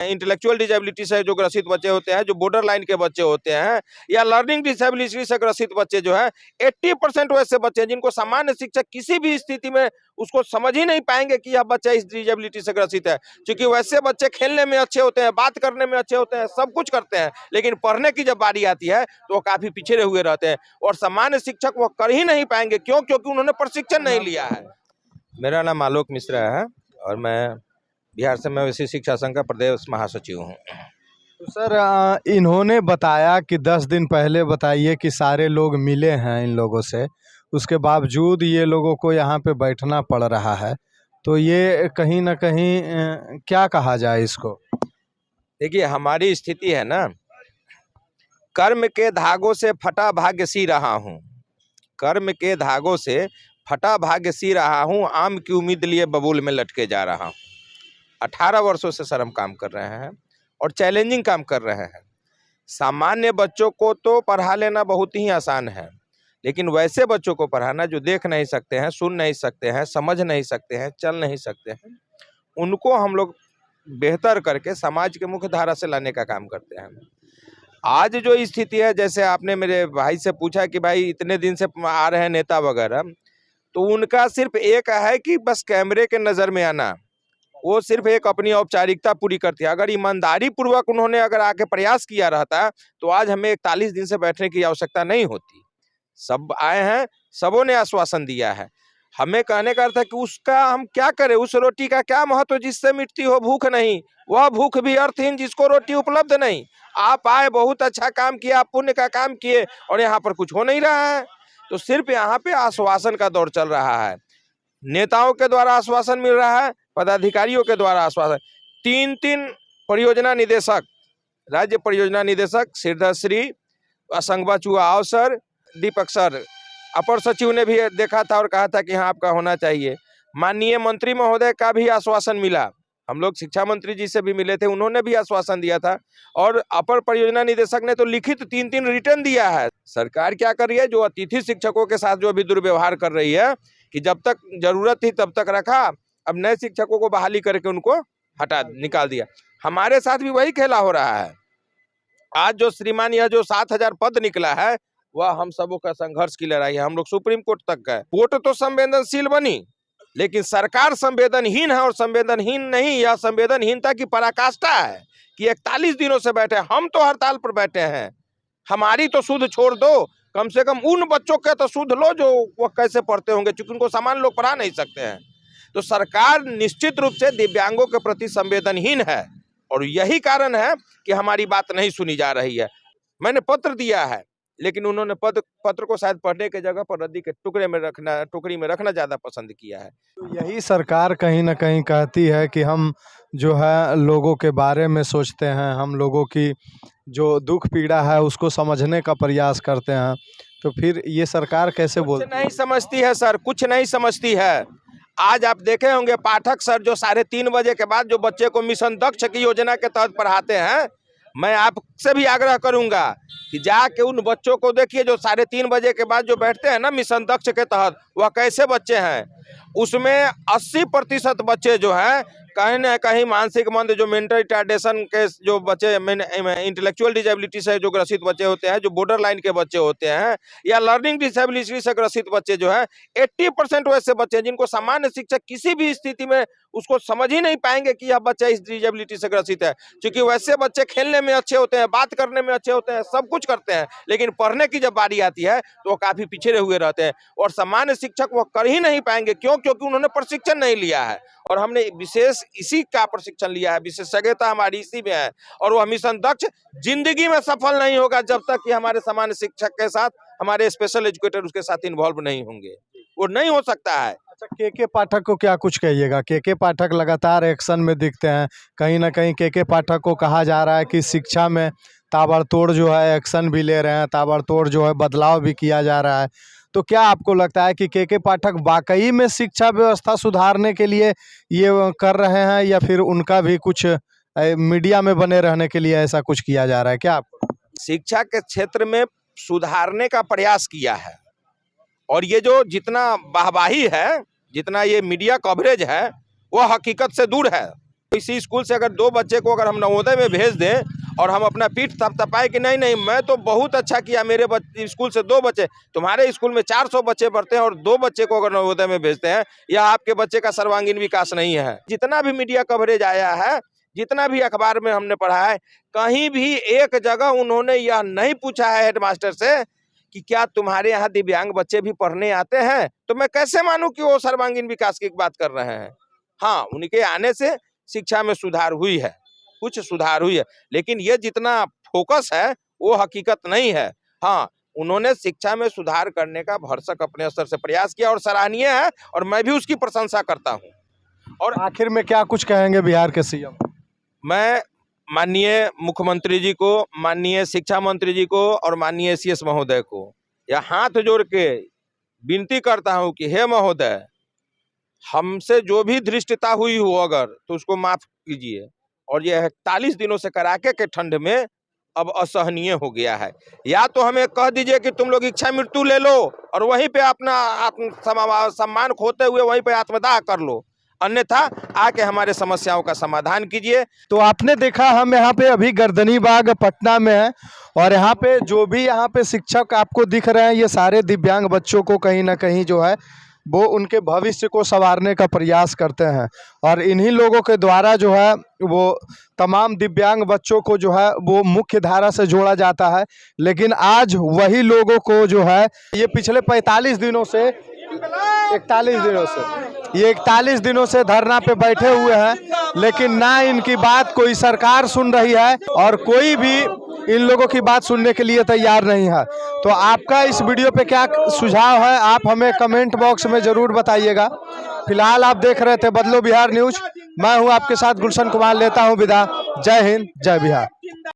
Intellectual disability से जो ग्रसित बच्चे होते हैं, जो बॉर्डर लाइन के बच्चे होते हैं, या लर्निंग डिसेबिलिटी से ग्रसित बच्चे जो है 80% वैसे बच्चे हैं जिनको सामान्य शिक्षक किसी भी स्थिति में उसको समझ ही नहीं पाएंगे कि यह बच्चा इस डिसेबिलिटी से ग्रसित है। क्योंकि वैसे बच्चे खेलने में अच्छे होते हैं, बात करने में अच्छे होते हैं, सब कुछ करते हैं, लेकिन पढ़ने की जब बारी आती है तो वो काफी पिछड़े हुए रहते हैं और सामान्य शिक्षक वो कर ही नहीं पाएंगे। क्यों? क्योंकि उन्होंने प्रशिक्षण नहीं लिया है। मेरा नाम आलोक मिश्रा है और मैं बिहार से मवेशी शिक्षा संघ का प्रदेश महासचिव हूँ। तो सर इन्होंने बताया कि 10 दिन पहले बताइए कि सारे लोग मिले हैं इन लोगों से, उसके बावजूद ये लोगों को यहाँ पे बैठना पड़ रहा है, तो ये कहीं ना कहीं क्या कहा जाए इसको? देखिए, हमारी स्थिति है ना, कर्म के धागों से फटा भाग्य सी रहा हूँ, कर्म के धागों से फटा भाग्य सी रहा हूँ, आम की उम्मीद लिए बबूल में लटके जा रहा हूँ। 18 वर्षों से सर हम काम कर रहे हैं और चैलेंजिंग काम कर रहे हैं। सामान्य बच्चों को तो पढ़ा लेना बहुत ही आसान है, लेकिन वैसे बच्चों को पढ़ाना जो देख नहीं सकते हैं, सुन नहीं सकते हैं, समझ नहीं सकते हैं, चल नहीं सकते हैं, उनको हम लोग बेहतर करके समाज के मुख्य धारा से लाने का काम करते हैं। आज जो स्थिति है, जैसे आपने मेरे भाई से पूछा कि भाई इतने दिन से आ रहे हैं नेता वगैरह, तो उनका सिर्फ एक है कि बस कैमरे के नज़र में आना, वो सिर्फ एक अपनी औपचारिकता पूरी करती है। अगर ईमानदारी पूर्वक उन्होंने अगर आके प्रयास किया रहता तो आज हमें 41 दिन से बैठने की आवश्यकता नहीं होती। सब आए हैं, सबों ने आश्वासन दिया है। हमें कहने का अर्थ है कि उसका हम क्या करें, उस रोटी का क्या महत्व जिससे मिटती हो भूख नहीं, वह भूख भी अर्थहीन जिसको रोटी उपलब्ध नहीं। आप आए, बहुत अच्छा काम किया, पुण्य का काम किए और यहाँ पर कुछ हो नहीं रहा है। तो सिर्फ यहाँ पे आश्वासन का दौर चल रहा है। नेताओं के द्वारा आश्वासन मिल रहा है, पदाधिकारियों के द्वारा आश्वासन। 3 परियोजना निदेशक, राज्य परियोजना निदेशक श्रीधर श्री, संघवा चुआ अवसर, दीपक सर, अपर सचिव ने भी देखा था और कहा था कि हाँ आपका होना चाहिए। माननीय मंत्री महोदय का भी आश्वासन मिला, हम लोग शिक्षा मंत्री जी से भी मिले थे, उन्होंने भी आश्वासन दिया था। और अपर परियोजना निदेशक ने तो लिखित 3 रिटर्न दिया है। सरकार क्या कर रही है, जो अतिथि शिक्षकों के साथ जो अभी दुर्व्यवहार कर रही है कि जब तक जरूरत थी तब तक रखा, अब नए शिक्षकों को बहाली करके उनको हटा निकाल दिया। हमारे साथ भी वही खेला हो रहा है। आज जो श्रीमान यह जो 7000 पद निकला है, वह हम सबों का संघर्ष की लड़ाई है। हम लोग सुप्रीम कोर्ट तक गए, कोर्ट तो संवेदनशील बनी, लेकिन सरकार संवेदनहीन है। और संवेदनहीन नहीं, यह संवेदनहीनता की पराकाष्ठा है कि 41 दिनों से बैठे, हम तो हड़ताल पर बैठे हैं। हमारी तो सुध छोड़ दो, कम से कम उन बच्चों के तो सुध लो जो वो कैसे पढ़ते होंगे, क्योंकि उनको सामान्य लोग पढ़ा नहीं सकते हैं। तो सरकार निश्चित रूप से दिव्यांगों के प्रति संवेदनहीन है और यही कारण है कि हमारी बात नहीं सुनी जा रही है। मैंने पत्र दिया है, लेकिन उन्होंने पत्र को शायद पढ़ने के जगह पर रद्दी के टुकड़ी में रखना ज्यादा पसंद किया है। तो यही सरकार कहीं ना कहीं कहती है कि हम जो है लोगों के बारे में सोचते हैं, हम लोगों की जो दुख पीड़ा है उसको समझने का प्रयास करते हैं, तो फिर ये सरकार कैसे कुछ बोलती है? नहीं समझती है सर, कुछ नहीं समझती है। आज आप देखे होंगे पाठक सर जो 3:30 बजे के बाद जो बच्चे को मिशन दक्ष की योजना के तहत पढ़ाते हैं, मैं आपसे भी आग्रह करूंगा कि जाके उन बच्चों को देखिए जो 3:30 बजे के बाद जो बैठते हैं ना मिशन दक्ष के तहत, वह कैसे बच्चे हैं। उसमें 80% बच्चे जो हैं कहीं ना कहीं मानसिक मंद, जो मेंटल रिटार्डेशन के जो बच्चे, इंटेलेक्चुअल डिसेबिलिटी से जो ग्रसित बच्चे होते हैं, जो बॉर्डर लाइन के बच्चे होते हैं, या लर्निंग डिसेबिलिटी से ग्रसित बच्चे जो है 80% वैसे बच्चे हैं जिनको सामान्य शिक्षक किसी भी स्थिति में उसको समझ ही नहीं पाएंगे कि यह बच्चा इस डिसेबिलिटी से ग्रसित है। क्योंकि वैसे बच्चे खेलने में अच्छे होते हैं, बात करने में अच्छे होते हैं, सब कुछ करते हैं, लेकिन पढ़ने की जब बारी आती है तो वो काफी पिछड़े हुए रहते हैं और सामान्य शिक्षक वो कर ही नहीं पाएंगे। क्यों? क्योंकि उन्होंने प्रशिक्षण नहीं लिया है और हमने विशेष इसी का प्रशिक्षण लिया है, विशेषज्ञता हमारी इसी में है। और वह मिशन दक्ष जिंदगी में सफल नहीं होगा जब तक कि हमारे सामान्य शिक्षक के साथ हमारे स्पेशल एजुकेटर उसके साथ इन्वॉल्व नहीं होंगे, वो नहीं हो सकता है। अच्छा, के पाठक को क्या कुछ कहिएगा? के पाठक लगातार एक्शन में दिखते हैं, कहीं ना कहीं के पाठक को कहा जा रहा है कि शिक्षा में ताबड़तोड़ जो है एक्शन भी ले रहे हैं, ताबड़तोड़ जो है बदलाव भी किया जा रहा है। तो क्या आपको लगता है कि के पाठक वाकई में शिक्षा व्यवस्था सुधारने के लिए ये कर रहे हैं, या फिर उनका भी कुछ मीडिया में बने रहने के लिए ऐसा कुछ किया जा रहा है? क्या आपको शिक्षा के क्षेत्र में सुधारने का प्रयास किया है और ये जो जितना वाहवाही है, जितना ये मीडिया कवरेज है, वह हकीकत से दूर है। इसी स्कूल से अगर 2 बच्चे को अगर हम नवोदय में भेज दें और हम अपना पीठ थपथपाए कि नहीं नहीं मैं तो बहुत अच्छा किया, मेरे स्कूल से 2 बच्चे, तुम्हारे स्कूल में 400 बच्चे पढ़ते हैं और 2 बच्चे को अगर नवोदय में भेजते हैं, यह आपके बच्चे का सर्वांगीण विकास नहीं है। जितना भी मीडिया कवरेज आया है, जितना भी अखबार में हमने पढ़ा है, कहीं भी एक जगह उन्होंने यह नहीं पूछा है हेडमास्टर से कि क्या तुम्हारे यहाँ दिव्यांग बच्चे भी पढ़ने आते हैं, तो मैं कैसे मानूं कि वो सर्वांगीण विकास की बात कर रहे हैं। हाँ, उनके आने से शिक्षा में सुधार हुई है, कुछ सुधार हुई है, लेकिन ये जितना फोकस है वो हकीकत नहीं है। हाँ, उन्होंने शिक्षा में सुधार करने का भरसक अपने स्तर से प्रयास किया और सराहनीय है और मैं भी उसकी प्रशंसा करता हूँ। और आखिर में क्या कुछ कहेंगे बिहार के सीएम? मैं माननीय मुख्यमंत्री जी को, माननीय शिक्षा मंत्री जी को और माननीय CS महोदय को यह हाथ जोड़ के विनती करता हूं कि हे महोदय, हमसे जो भी धृष्टता हुई हो अगर तो उसको माफ कीजिए, और यह 41 दिनों से कड़ाके के ठंड में अब असहनीय हो गया है। या तो हमें कह दीजिए कि तुम लोग इच्छा मृत्यु ले लो और वहीं पे अपना सम्मान खोते हुए वहीं पे आत्मदाह कर लो, अन्यथा आके हमारे समस्याओं का समाधान कीजिए। तो आपने देखा हम यहाँ पे अभी गर्दनीबाग पटना में हैं और यहाँ पे जो भी यहाँ पे शिक्षक आपको दिख रहे हैं, ये सारे दिव्यांग बच्चों को कहीं ना कहीं जो है वो उनके भविष्य को संवारने का प्रयास करते हैं और इन्हीं लोगों के द्वारा जो है वो तमाम दिव्यांग बच्चों को जो है वो मुख्य धारा से जोड़ा जाता है। लेकिन आज वही लोगों को जो है ये पिछले 41 दिनों से ये 41 दिनों से धरना पे बैठे हुए हैं, लेकिन ना इनकी बात कोई सरकार सुन रही है और कोई भी इन लोगों की बात सुनने के लिए तैयार नहीं है। तो आपका इस वीडियो पे क्या सुझाव है, आप हमें कमेंट बॉक्स में ज़रूर बताइएगा। फिलहाल आप देख रहे थे बदलो बिहार न्यूज, मैं हूं आपके साथ गुलशन कुमार, लेता हूं विदा। जय हिंद, जय बिहार।